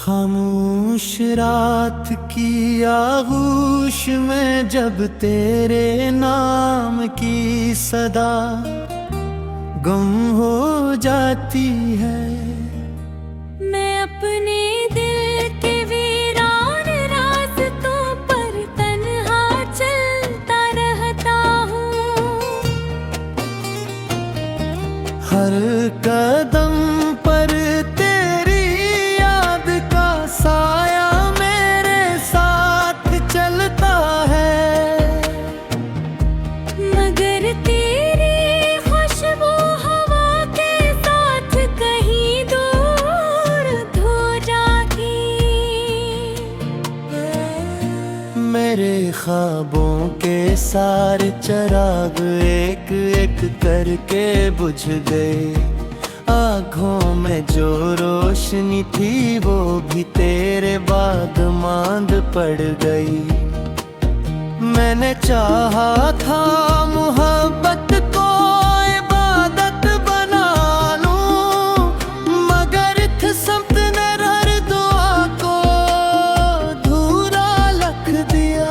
खामोश रात की आगोश में जब तेरे नाम की सदा गुम हो जाती है, मैं अपने दिल के वीरान रास्तों पर तन्हा चलता रहता हूँ। हर कदम पर तेरी याद का साया मेरे साथ चलता है, मगर तेरी खुशबू हवा के साथ कहीं दूर धो जाती। मेरे ख्वाबों के सारे चिराग एक एक करके बुझ गए, आँखों में जो रोशनी थी वो भी तेरे बाद मांद पड़ गई। मैंने चाहा था मोहब्बत को इबादत बना लूं, मगर इस समत ने हर दुआ को अधूरा रख दिया।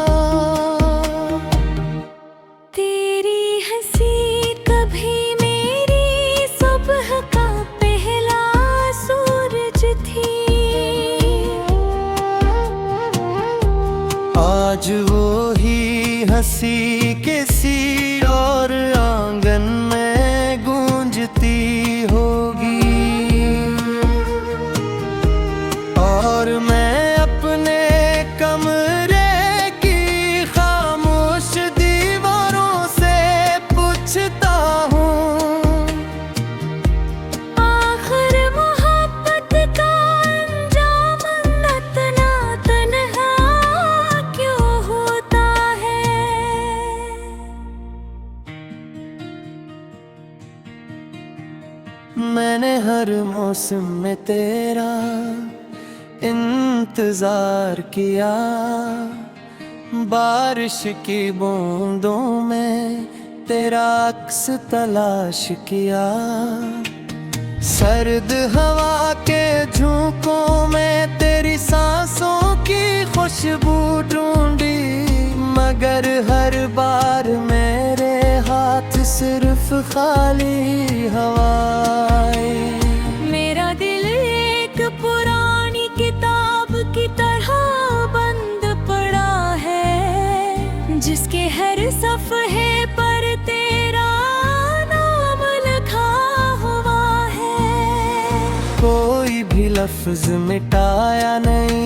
तेरी हंसी कभी मेरी सुबह का पहला सूरज थी, आज वो ही हंसी किसी और आंगन में गूंजती होगी, और मैं अपने कमरे की खामोश दीवारों से पूछता हूँ, आखिर मोहब्बत का अंजाम इतना तन्हा क्यों होता है। मैंने हर मौसम में तेरा इंतजार किया, बारिश की बूंदों में तेरा अक्स तलाश किया, सर्द हवा के झोंकों में तेरी सांसों की खुशबू ढूंढी, मगर हर बार मेरे हाथ सिर्फ खाली हवाएं। मेरा दिल एक पुरानी किताब की तरह बंद पड़ा है, जिसके हर सफ़हे पर तेरा नाम लिखा हुआ है। कोई भी लफ्ज मिटाया नहीं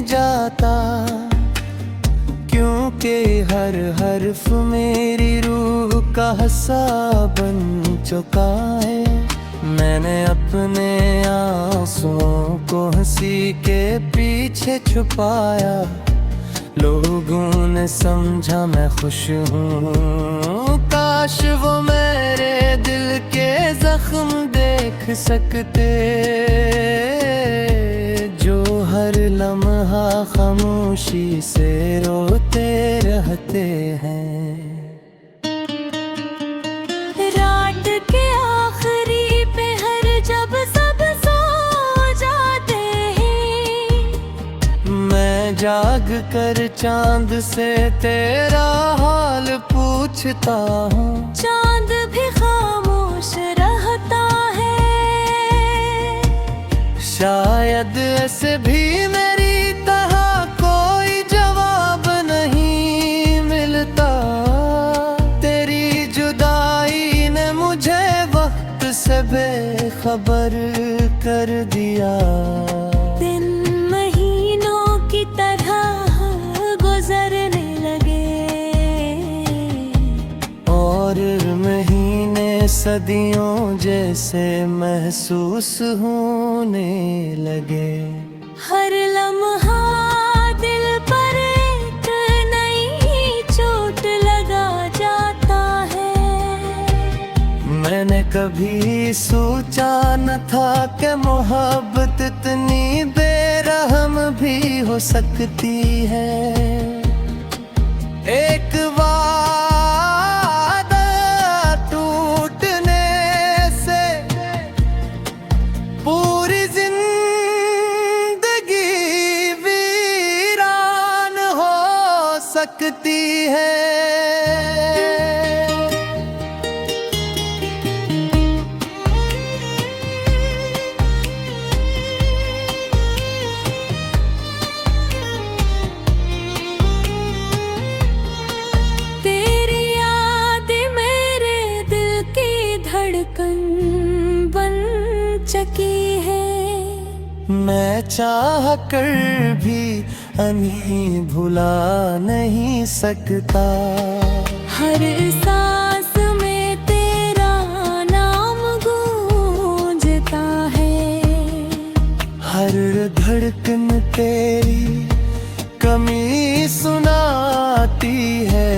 जाता, क्योंकि हर हर्फ मेरी रूह का हिस्सा बन चुका है। मैंने अपने आंसुओं को हंसी के पीछे छुपाया, लोगों ने समझा मैं खुश हूँ, काश वो मेरे दिल के जख्म देख सकते, जो हर लम्हा खामोशी से रोते रहते हैं। रात के आखिरी पहर जब सब सो जाते हैं, मैं जाग कर चांद से तेरा हाल पूछता हूँ, चांद भी खामोश रहता है। शायद ऐसे भी मेरी तरह कोई जवाब नहीं मिलता, तेरी जुदाई ने मुझे वक्त से बेखबर कर दिया। दिन महीनों की तरह गुजरने लगे, और महीने सदियों जैसे महसूस होने लगे। हर लम्हा दिल पर एक नई चोट लगा जाता है। मैंने कभी सोचा न था कि मोहब्बत इतनी बेरहम भी हो सकती है। एक वादा टूटने से पूरी जिंदगी मांगती है। तेरी याद मेरे दिल की धड़कन बन चुकी है। मैं चाह कर भी अन्हें भुला नहीं सकता। हर सांस में तेरा नाम गूंजता है। हर धड़कन तेरी कमी सुनाती है।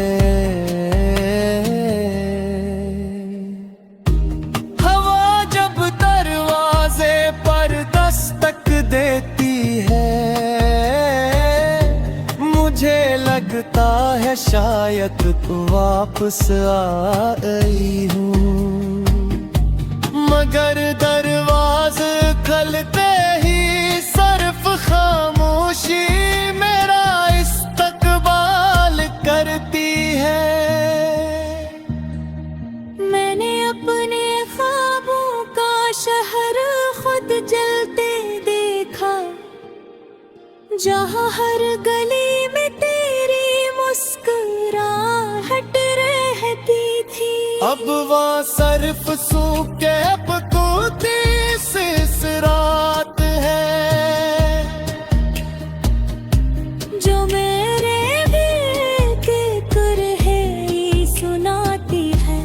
हवा जब दरवाजे पर दस्तक देती है, मुझे लगता है शायद तू वापस आई हूँ। मगर दरवाजे खुलते ही सिर्फ खामोशी मेरा इस्तकबाल करती है। मैंने अपने ख्वाबों का शहर खुद जलते देखा, जहाँ हर गली में तेरी मुस्कुराहट रहती थी। अब वहाँ सिर्फ सूखे पकूती रात है, जो मेरे दिल के कुरहे सुनाती है।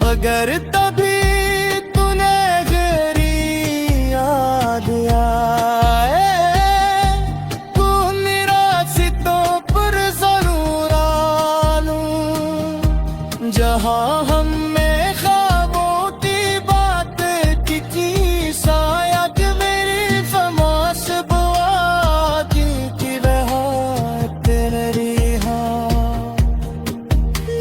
अगर तभी तूने गरी याद आए, तू निराशितों पर जरूर आ लूं। जहाँ हम में ख्वाबों की बात की शायद मेरी फमाश बुआ की राहत रिहा।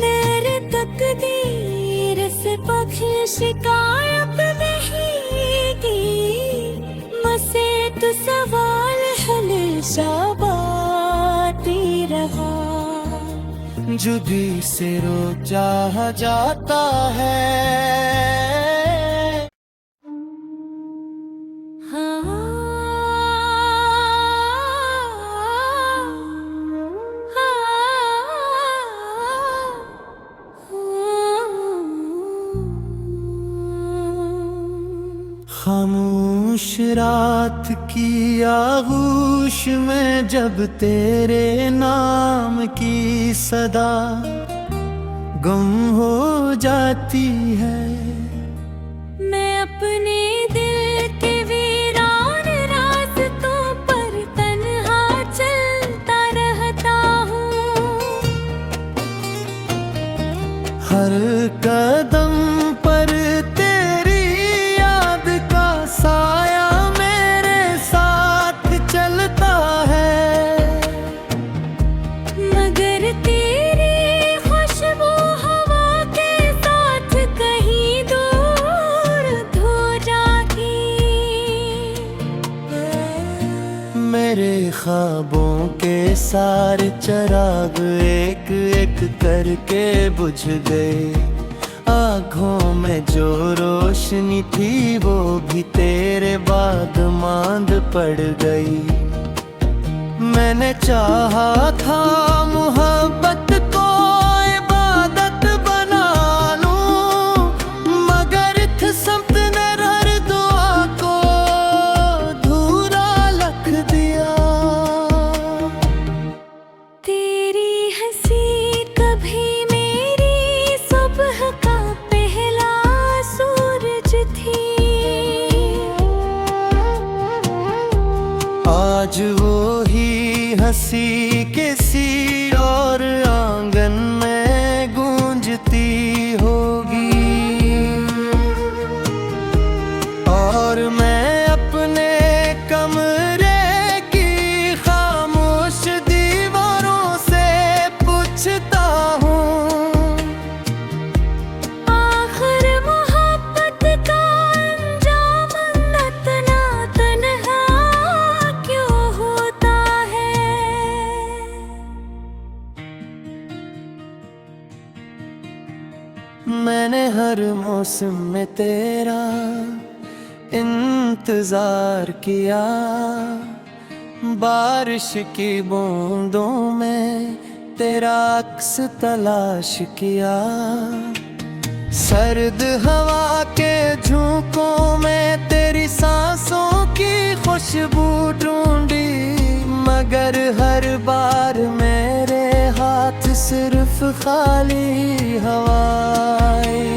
मेरे तकदीर से पक्षी शिकायत नहीं की, मसे तो सवाल हमेशा बाती रहा। जुदी से रोजा जाता है। खामोश रात की आगोश में जब तेरे नाम की सदा गुम हो जाती है, मैं अपने दिल के वीरान रास्तों पर तन्हा चलता रहता हूँ। हर कदम पर तेरी याद का साया मेरे साथ चलता है। मगर तेरी खुशबू हवा के साथ कहीं दूर धो जाती। मेरे ख्वाबों के सारे चिराग एक एक करके बुझ गए। आँखों में जो रोशनी थी वो भी तेरे बाद मांद पड़ गई। मैंने चाहा था मोहब्बत को इबादत बना लूं, मगर इस समत ने हर दुआ को धूरा रख दिया। तेरी हंसी कभी मेरी सुबह का पहला सूरज थी। आज वो ही हंसी किसी और आंगन में गूंजती होगी। और मैं अपने कमरे की खामोश दीवारों से पूछता हूँ, आखिर मोहब्बत का अंजाम इतना तन्हा क्यों होता है। मौसम में तेरा इंतजार किया, बारिश की बूंदों में तेरा अक्स तलाश किया। सर्द हवा के झोंकों में तेरी सांसों की खुशबू ढूंढी, मगर हर बार मेरे हाथ सिर्फ खाली हवाएं।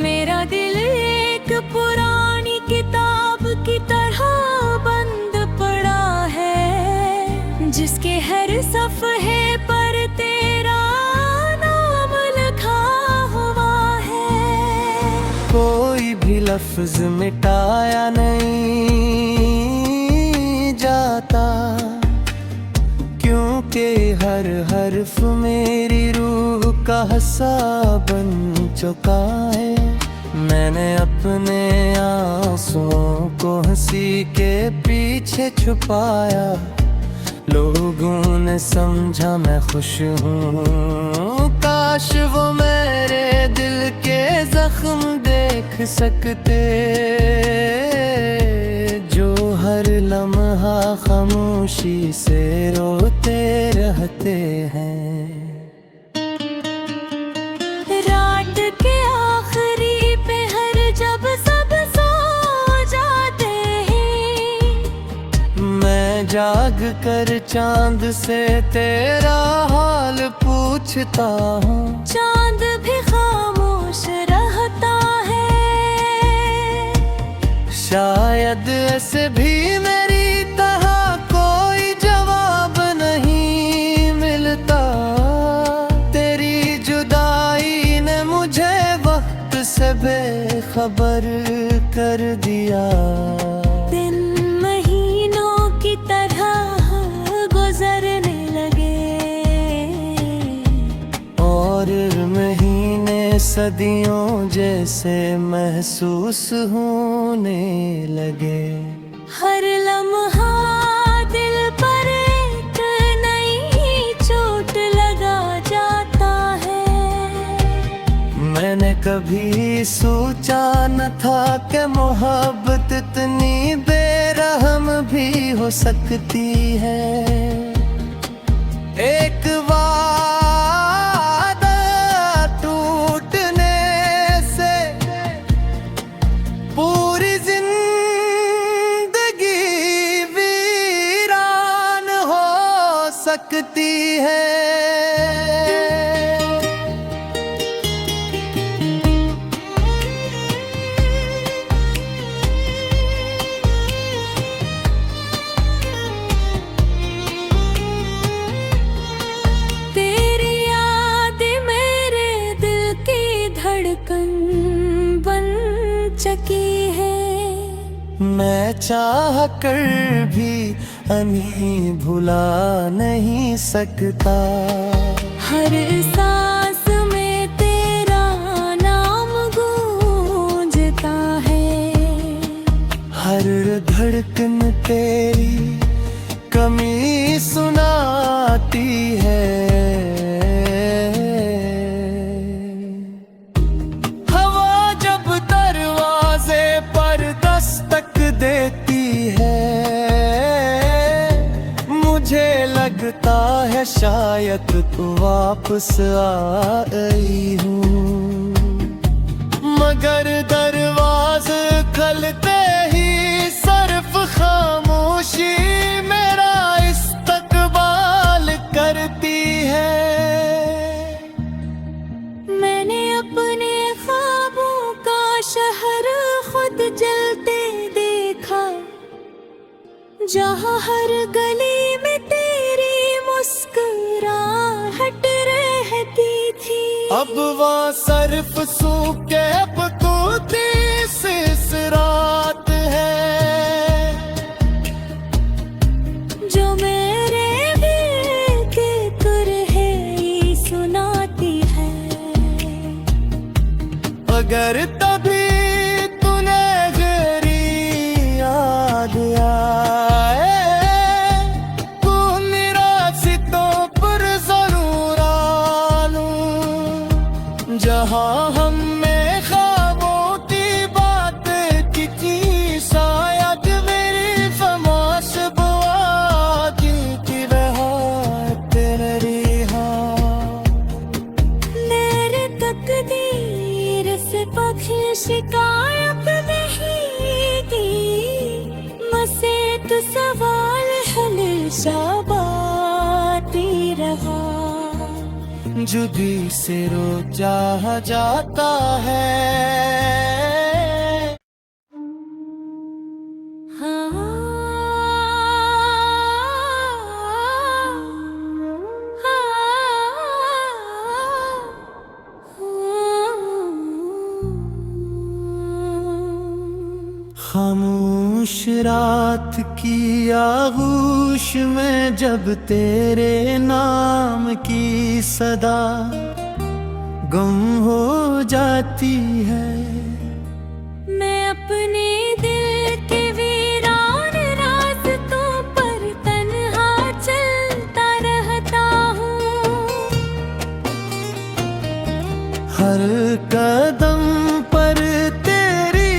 मेरा दिल एक पुरानी किताब की तरह बंद पड़ा है, जिसके हर सफ़हे पर तेरा नाम लिखा हुआ है। कोई भी लफ्ज मिटाया नहीं जाता, क्योंकि हर हर्फ मेरी रूह का हिस्सा बन चुका है। मैंने अपने आंसुओं को हंसी के पीछे छुपाया, लोगों ने समझा मैं खुश हूँ। काश वो मेरे दिल के जख्म देख सकते, जो हर लम्हा खामोशी से रोते रहते हैं। रात के आखिरी पहर जब सब सो जाते हैं, मैं जाग कर चांद से तेरा हाल पूछता हूँ। चांद भी खामोश रहता है, शायद ऐसे भी मेरी तरह कोई जवाब नहीं मिलता। तेरी जुदाई ने मुझे वक्त से बेखबर कर दिया। दिन महीनों की तरह गुजरने लगे, और महीने सदियों जैसे महसूस होने लगे। हर लम्हा दिल पर एक नई चोट लगा जाता है। मैंने कभी सोचा न था कि मोहब्बत इतनी बेरहम भी हो सकती है। एक वादा टूटने से पूरी जिंदगी वीरान हो सकती है। धड़कन बन चकी है, मैं चाह कर भी अभी भुला नहीं सकता। हर सांस में तेरा नाम गूंजता है, हर धड़कन तेरी कमी सुनाती है। देती है मुझे लगता है शायद तू वापस आ गई हूँ, मगर दरवाजे खुलते ही सिर्फ खामोशी मेरा इस्तकबाल करती है। मैंने अपने ख्वाबों का शहर खुद जलते देखा, जहाँ हर गली में तेरी मुस्कुराहट रहती थी। अब वहाँ सिर्फ सूखे पतूती इस रात है, जो मेरे दिल के तुरहे सुनाती है। अगर तभी तूने गरी याद आए, तू मेरा सितों पर जरूर आ लूं, जहाँ हम में ख्वाबों जुदी से रोजा जाता है। खामोश रात की आगोश में जब तेरे नाम की सदा गुम हो जाती है, मैं अपने दिल के वीरान रास्तों पर तन्हा चलता रहता हूँ। हर कदम पर तेरी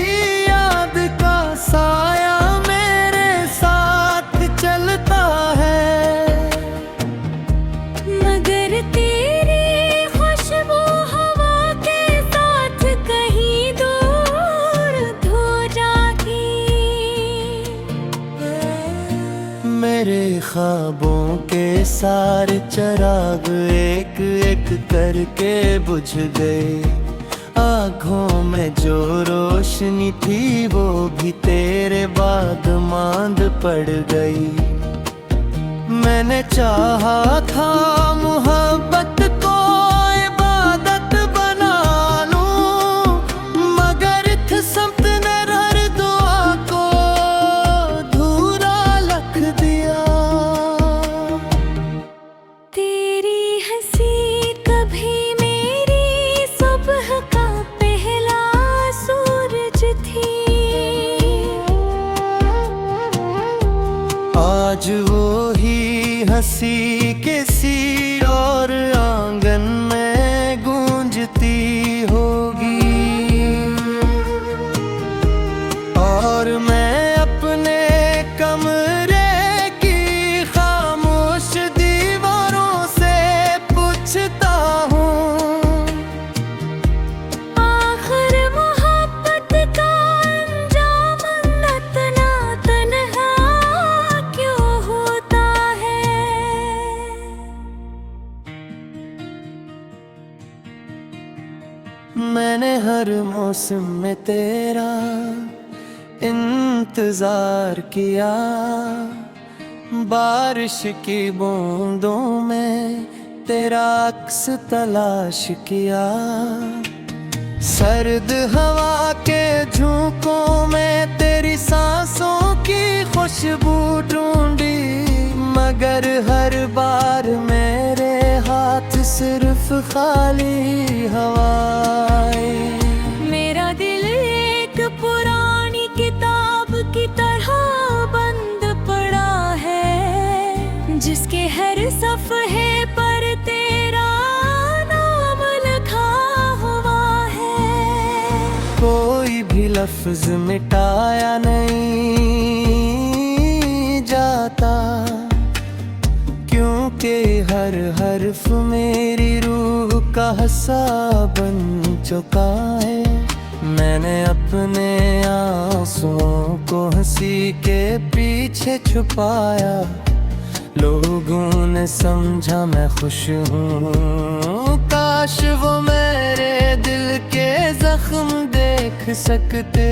याद का साया मेरे साथ चलता है, मगर तेरी खुशबू हवा के साथ कहीं दूर धो जाती। मेरे ख्वाबों के सारे चिराग एक एक करके बुझ गए, आँखों में जो रोशनी थी वो भी तेरे बाद मांद पड़ गई। मैंने चाहा था मोहब्बत को इबादत बना लूं, मगर इस समत ने हर दुआ को धूरा रख दिया। तेरी हंसी कभी मेरी सुबह का पहला सूरज थी, आज वो ही हंसी किसी और आंगन में गूंजती होगी, और मैं अपने कमरे की खामोश दीवारों से पूछता हूँ, आखिर मोहब्बत का अंजाम इतना तन्हा क्यों होता है। मैंने हर मौसम में तेरा इंतजार किया, बारिश की बूंदों में तेरा अक्स तलाश किया, सर्द हवा के झोंकों में तेरी सांसों की खुशबू ढूंढी, मगर हर बार मेरे हाथ सिर्फ खाली हवाएं। मेरा दिल एक पुरानी किताब की तरह बंद पड़ा है, जिसके हर सफ़हे पर तेरा नाम लिखा हुआ है। कोई भी लफ्ज मिटाया नहीं जाता, क्योंकि हर हर्फ मेरी रूह का हिस्सा बन चुका है। मैंने अपने आंसुओं को हंसी के पीछे छुपाया, लोगों ने समझा मैं खुश हूँ, काश वो मेरे दिल के जख्म देख सकते,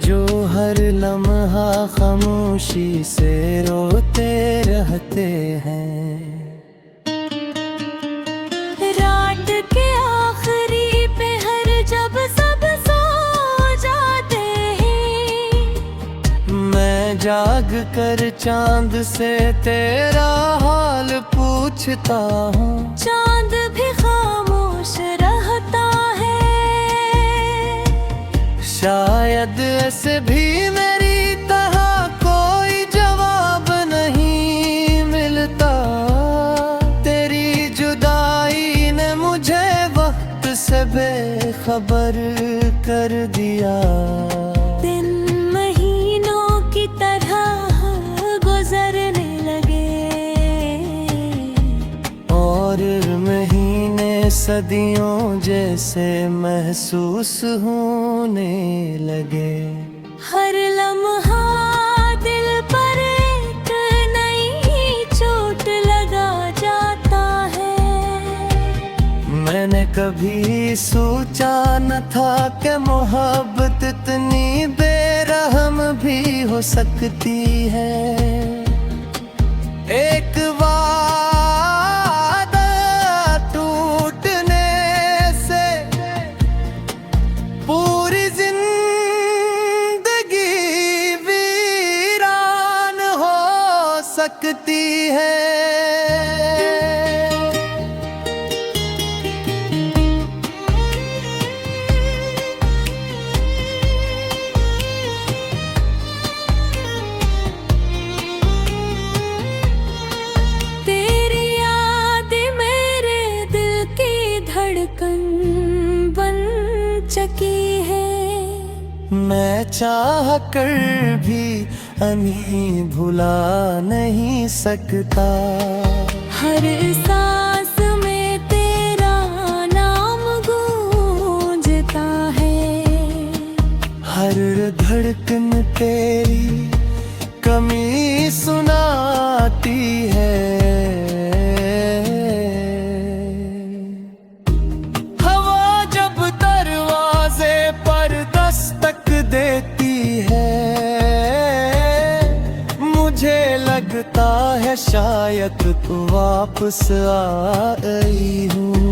जो हर लम्हा खामोशी से रोते रहते हैं। रात के आखिरी पहर जब सब सो जाते हैं, मैं जाग कर चांद से तेरा हाल पूछता हूँ, चांद भी खामोश रहता है। शायद ऐसे भी मेरी तरह कोई जवाब नहीं मिलता, तेरी जुदाई ने मुझे वक्त से बेखबर कर दिया। दिन महीनों की तरह गुजरने लगे, और महीने सदियों जैसे महसूस होने लगे। हर लम्हा दिल पर एक नई चोट लगा जाता, कभी सोचा न था कि मोहब्बत इतनी बेरहम भी हो सकती है। एक वादा टूटने से पूरी जिंदगी वीरान हो सकती है। चकी है मैं चाह कर भी अनी भुला नहीं सकता। हर सांस में तेरा नाम गूंजता है। हर धड़कन तेरी कमी सुनाती है। देती है मुझे लगता है शायद तू वापस आई हूँ,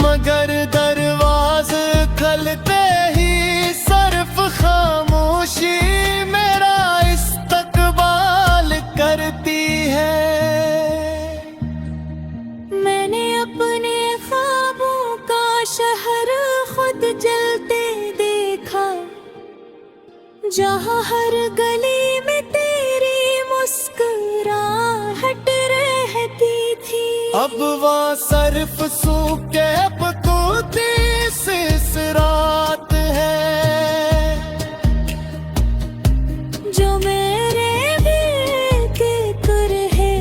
मगर दरवाजे खुलते ही सिर्फ खामोशी मेरा इस्तकबाल करती है। मैंने अपने ख्वाबों का शहर खुद जलते जहाँ हर गली में तेरी मुस्कुराहट रहती थी। अब वहाँ सिर्फ सूखे पतूती इस रात है जो मेरे दिल के कुरहे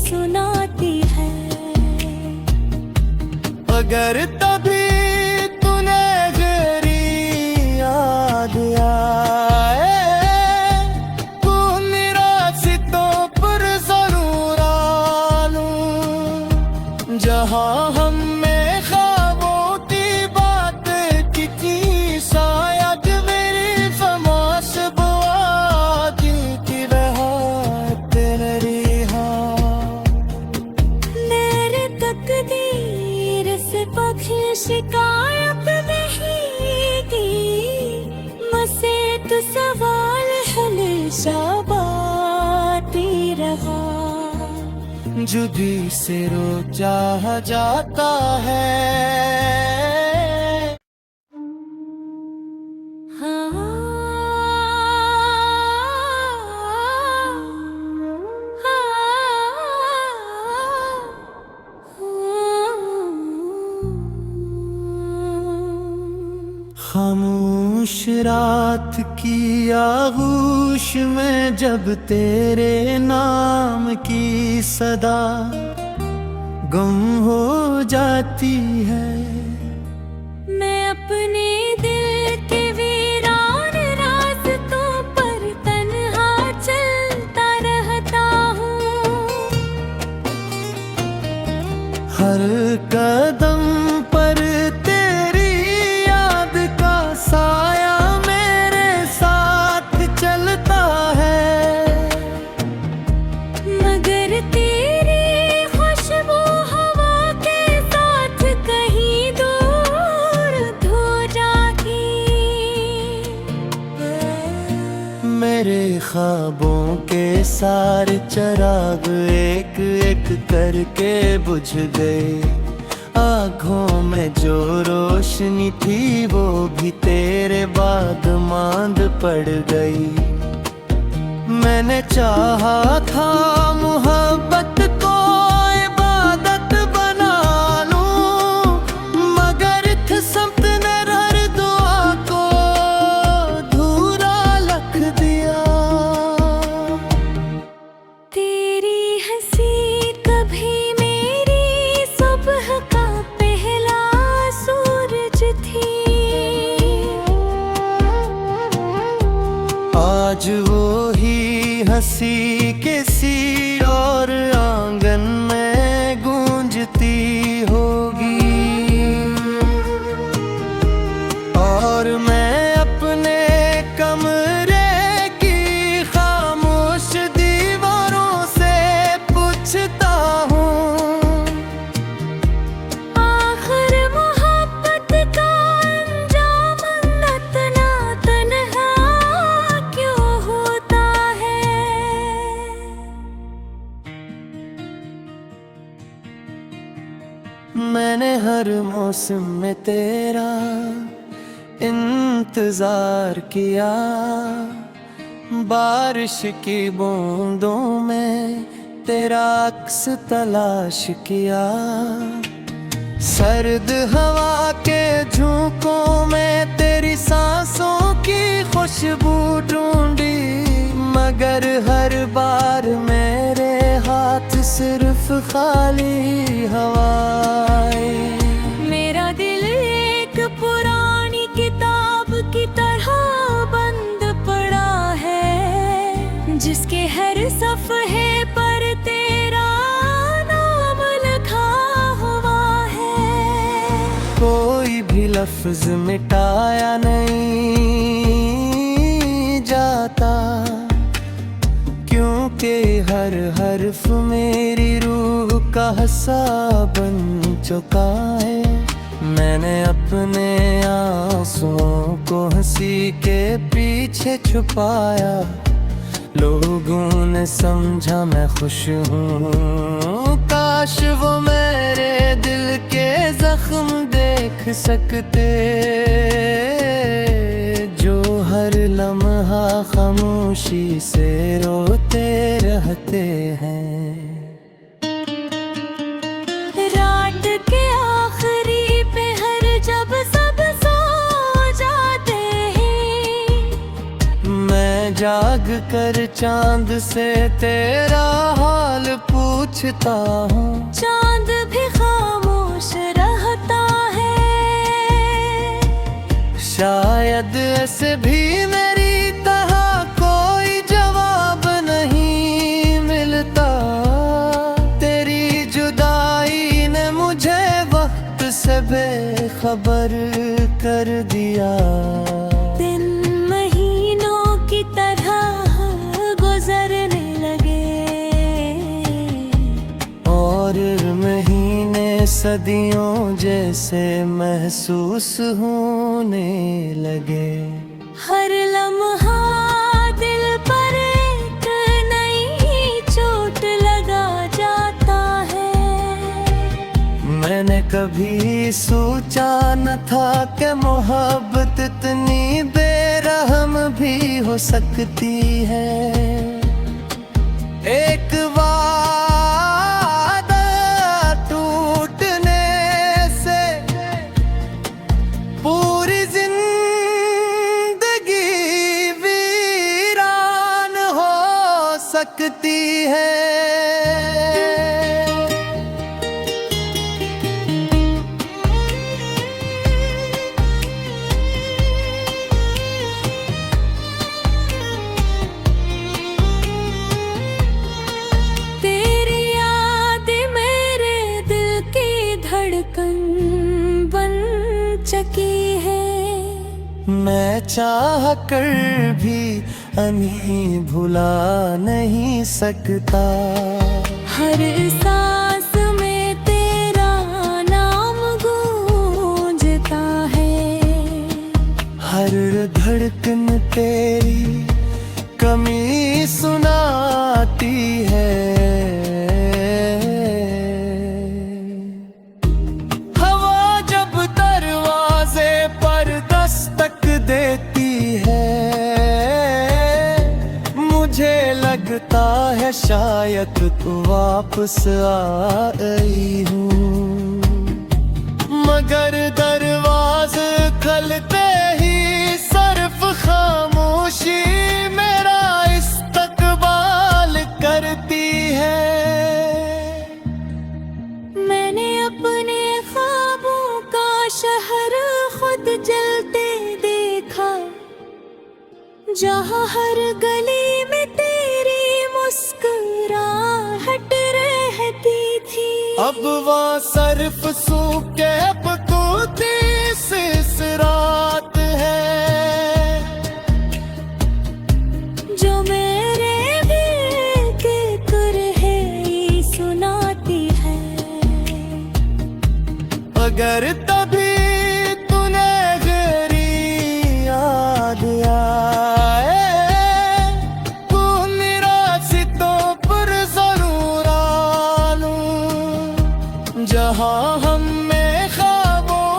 सुनाती है। अगर तभी तूने गहरी याद जहाँ हम में ख्वाबों की बात की थी, शायद मेरी फमाश बुआ की रहत रहा। मेरे तकदीर से पक्षी शिकायत नहीं की, मसे तो सवाल हमेशा बाती रहा। जुदी से रो चाह जाता है। खामोश रात की आगोश में जब तेरे नाम की सदा गुम हो जाती है। मैं अपने दिल के वीरान रास्तों पर तन्हा चलता रहता हूँ। हर कदम पर तेरी याद का साया मेरे साथ चलता है, मगर तेरी खुशबू हवा के साथ कहीं दूर धो जाती। मेरे ख्वाबों के सारे चिराग एक एक करके बुझ गए। आँखों में जो रोशनी थी वो भी तेरे बाद मांद पड़ गई। मैंने चाहा था मोहब्बत को इबादत बना लूं, मगर थ समत ने हर दुआ को धूरा रख दिया। तेरी हंसी कभी मेरी सुबह का पहला सूरज थी। आज वो ही हंसी किसी और आंगन में गूंजती होगी। मौसम में तेरा इंतजार किया, बारिश की बूंदों में तेरा अक्स तलाश किया। सर्द हवा के झोंकों में तेरी सांसों की खुशबू ढूंढी, मगर हर बार मेरे हाथ सिर्फ खाली हवाएं। मेरा दिल एक पुरानी किताब की तरह बंद पड़ा है, जिसके हर सफ़हे पर तेरा नाम लिखा हुआ है। कोई भी लफ्ज मिटाया नहीं जाता, क्योंकि हर हर्फ मेरी रूह का हिस्सा बन चुका है। मैंने अपने आंसुओं को हंसी के पीछे छुपाया, लोगों ने समझा मैं खुश हूँ। काश वो मेरे दिल के जख्म देख सकते, जो हर लम्हा खामोशी से रोते रहते हैं। रात के आखिरी पहर जब सब सो जाते हैं, मैं जाग कर चांद से तेरा हाल पूछता हूँ। चांद भी खामोश रहता है, शायद ऐसे भी मेरी तरह कोई जवाब नहीं मिलता। तेरी जुदाई ने मुझे वक्त से बेखबर कर दिया। दिन महीनों की तरह गुजरने लगे, और महीने सदियों जैसे महसूस होने लगे। हर लम्हा दिल पर एक नई चोट लगा जाता है। मैंने कभी सोचा न था कि मोहब्बत इतनी बेरहम भी हो सकती है। एक वादा टूटने से पूरी जिंदगी वीरान हो सकती है। धड़कन बन चकी है, मैं चाह कर भी अनी भुला नहीं सकता। हर सांस में तेरा नाम गूंजता है, हर धड़कन तेरी कमी सुनाती है। लगता है शायद तू वापस आई हूँ, मगर दरवाजे खुलते ही सिर्फ खामोशी मेरा इस्तकबाल करती है। मैंने अपने ख्वाबों का शहर खुद जलते देखा, जहाँ हर गली में तेरी मुस्कुराहट रहती थी। अब वहाँ सिर्फ सूखे बकूती सिसरात है, जो मेरे दिल के कुरहे सुनाती है। अगर तभी तूने गरी याद आए, तू निराशितों पर जरूर आ लूं, जहाँ हम में ख्वाबों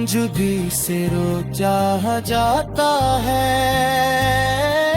जुदी से रो चाह जाता है।